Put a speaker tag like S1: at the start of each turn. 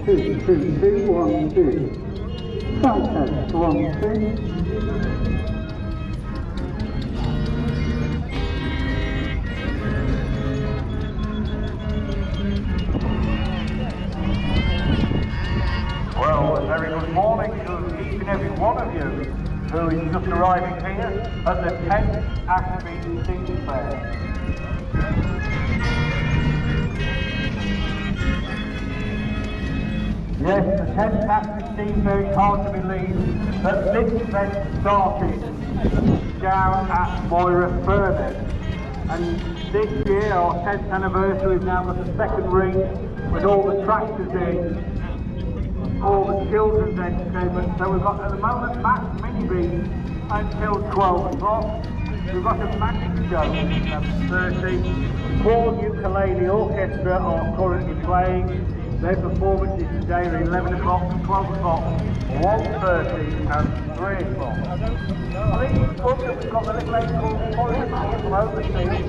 S1: 22212. Sound test 1, 2.
S2: Well, a very good morning to each and every one of you who is just arriving here at the 10th Ashby Steam Fair. Yes, the 10th Ashby Steam Fair, it's hard to believe that this event started down at Moira Furness. And this year, our 10th anniversary, we've now got the second ring with all the tractors in, all the children's entertainment. So we've got at the moment Max Mini until 12 o'clock. We've got a magic show at 7:30. Paul Ukulele Orchestra are currently playing. Their performances today are 11 o'clock, 12 o'clock, 1:30 and 3 o'clock. I think it's good that we've got the little lady called Molly from overseas.